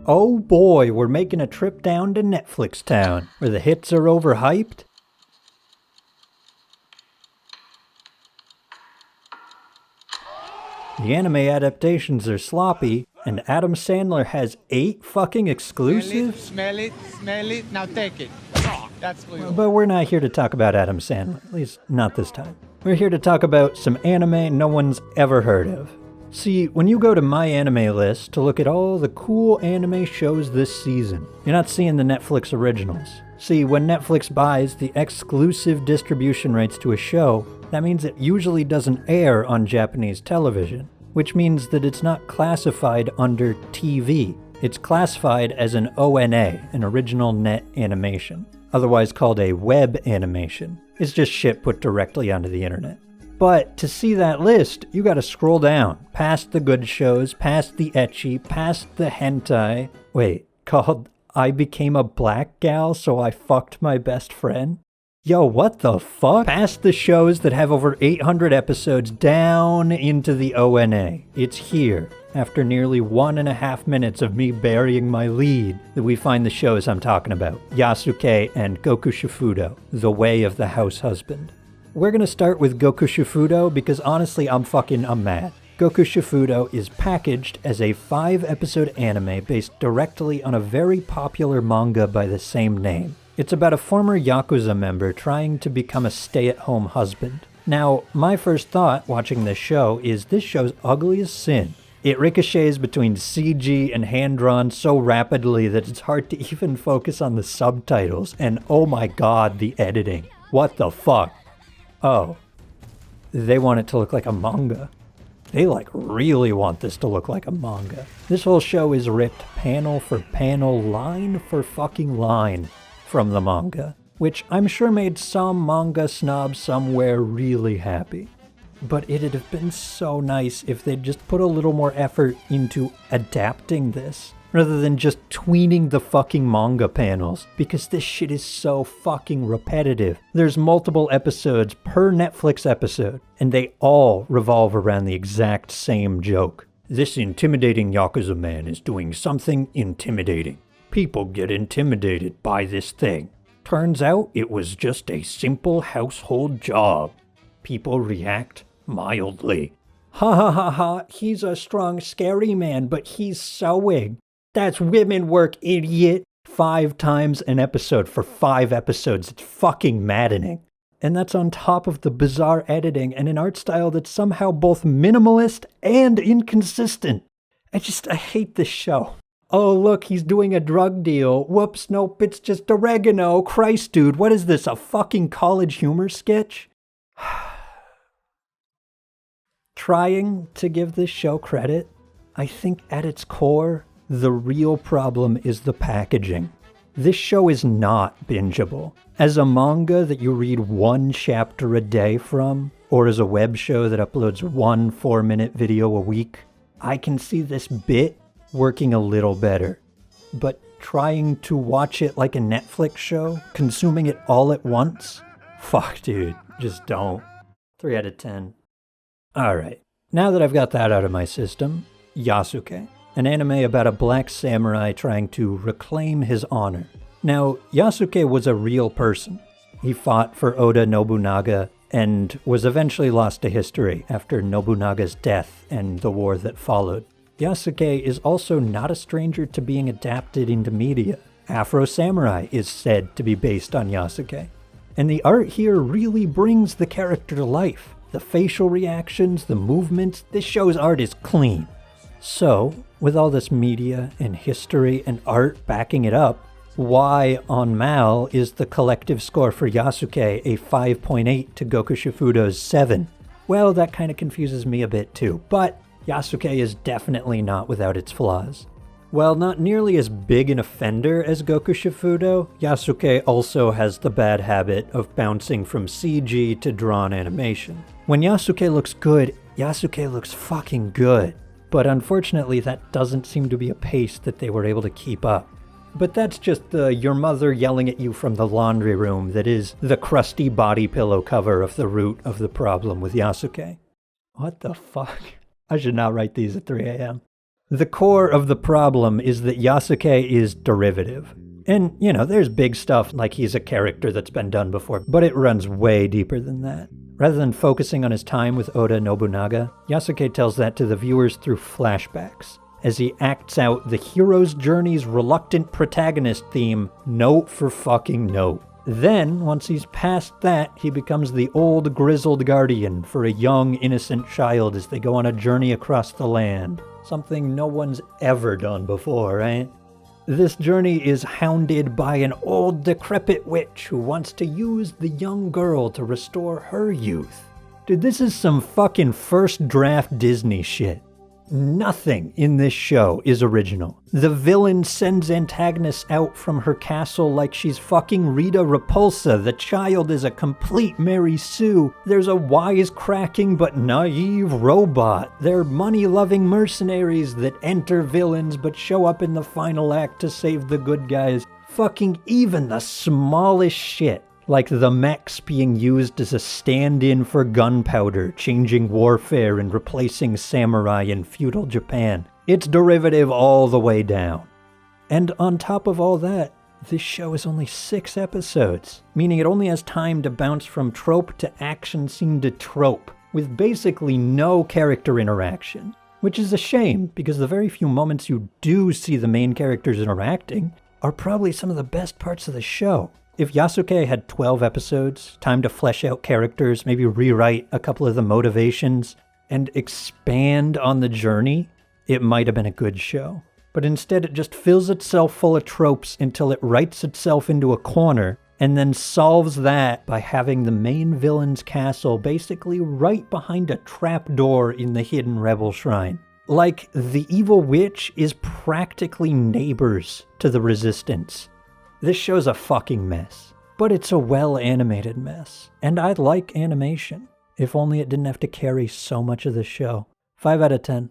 Oh boy, we're making a trip down to Netflix Town, where the hits are overhyped. The anime adaptations are sloppy, and Adam Sandler has 8 fucking exclusives? Smell it, now take it. That's for you. But we're not here to talk about Adam Sandler, at least not this time. We're here to talk about some anime no one's ever heard of. See, when you go to My Anime List to look at all the cool anime shows this season, you're not seeing the Netflix originals. See, when Netflix buys the exclusive distribution rights to a show, that means it usually doesn't air on Japanese television, which means that it's not classified under TV. It's classified as an ONA, an original net animation, otherwise called a web animation. It's just shit put directly onto the internet. But to see that list, you gotta scroll down, past the good shows, past the ecchi, past the hentai. Wait, called I Became a Black Gal So I Fucked My Best Friend? Yo, what the fuck? Past the shows that have over 800 episodes down into the ONA. It's here, after nearly 1.5 minutes of me burying my lead, that we find the shows I'm talking about. Yasuke and Goku Shifudo, The Way of the House Husband. We're gonna start with Goku Shifudo because honestly I'm mad. Goku Shifudo is packaged as a 5-episode anime based directly on a very popular manga by the same name. It's about a former Yakuza member trying to become a stay-at-home husband. Now, my first thought watching this show is this show's ugly as sin. It ricochets between CG and hand-drawn so rapidly that it's hard to even focus on the subtitles, and oh my god, the editing. What the fuck? Oh, they want it to look like a manga. They really want this to look like a manga. This whole show is ripped panel for panel, line for fucking line from the manga, which I'm sure made some manga snob somewhere really happy. But it'd have been so nice if they'd just put a little more effort into adapting this, rather than just tweening the fucking manga panels, because this shit is so fucking repetitive. There's multiple episodes per Netflix episode, and they all revolve around the exact same joke. This intimidating Yakuza man is doing something intimidating. People get intimidated by this thing. Turns out it was just a simple household job. People react mildly. Ha ha ha ha, he's a strong, scary man, but he's sewing. That's women work, idiot. 5 times an episode for 5 episodes. It's fucking maddening. And that's on top of the bizarre editing and an art style that's somehow both minimalist and inconsistent. I hate this show. Oh, look, he's doing a drug deal. Whoops, nope, it's just oregano. Christ, dude, what is this, a fucking college humor sketch? Trying to give this show credit, I think at its core, the real problem is the packaging. This show is not bingeable. As a manga that you read 1 chapter a day from, or as a web show that uploads 1 4-minute video a week, I can see this bit working a little better. But trying to watch it like a Netflix show, consuming it all at once? Fuck, dude, just don't. 3 out of 10. Alright, now that I've got that out of my system, Yasuke, an anime about a black samurai trying to reclaim his honor. Now, Yasuke was a real person. He fought for Oda Nobunaga and was eventually lost to history after Nobunaga's death and the war that followed. Yasuke is also not a stranger to being adapted into media. Afro Samurai is said to be based on Yasuke. And the art here really brings the character to life. The facial reactions, the movements, this show's art is clean. So, with all this media and history and art backing it up, why on Mal is the collective score for Yasuke a 5.8 to Goku Shifudo's 7? Well, that kind of confuses me a bit too, but Yasuke is definitely not without its flaws. While not nearly as big an offender as Goku Shifudo, Yasuke also has the bad habit of bouncing from CG to drawn animation. When Yasuke looks good, Yasuke looks fucking good. But unfortunately, that doesn't seem to be a pace that they were able to keep up. But that's just the your mother yelling at you from the laundry room that is the crusty body pillow cover of the root of the problem with Yasuke. What the fuck? I should not write these at 3 a.m. The core of the problem is that Yasuke is derivative. And, there's big stuff like he's a character that's been done before, but it runs way deeper than that. Rather than focusing on his time with Oda Nobunaga, Yasuke tells that to the viewers through flashbacks, as he acts out the hero's journey's reluctant protagonist theme, note for fucking note. Then, once he's past that, he becomes the old grizzled guardian for a young, innocent child as they go on a journey across the land. Something no one's ever done before, right? This journey is hounded by an old decrepit witch who wants to use the young girl to restore her youth. Dude, this is some fucking first draft Disney shit. Nothing in this show is original. The villain sends antagonists out from her castle like she's fucking Rita Repulsa. The child is a complete Mary Sue. There's a wisecracking but naive robot. They're money-loving mercenaries that enter villains but show up in the final act to save the good guys. Fucking even the smallest shit, like the mechs being used as a stand-in for gunpowder, changing warfare and replacing samurai in feudal Japan. It's derivative all the way down. And on top of all that, this show is only 6 episodes, meaning it only has time to bounce from trope to action scene to trope, with basically no character interaction. Which is a shame, because the very few moments you do see the main characters interacting are probably some of the best parts of the show. If Yasuke had 12 episodes, time to flesh out characters, maybe rewrite a couple of the motivations, and expand on the journey, it might have been a good show. But instead it just fills itself full of tropes until it writes itself into a corner, and then solves that by having the main villain's castle basically right behind a trapdoor in the hidden rebel shrine. Like, the evil witch is practically neighbors to the resistance. This show's a fucking mess, but it's a well-animated mess, and I like animation, if only it didn't have to carry so much of the show. 5 out of 10.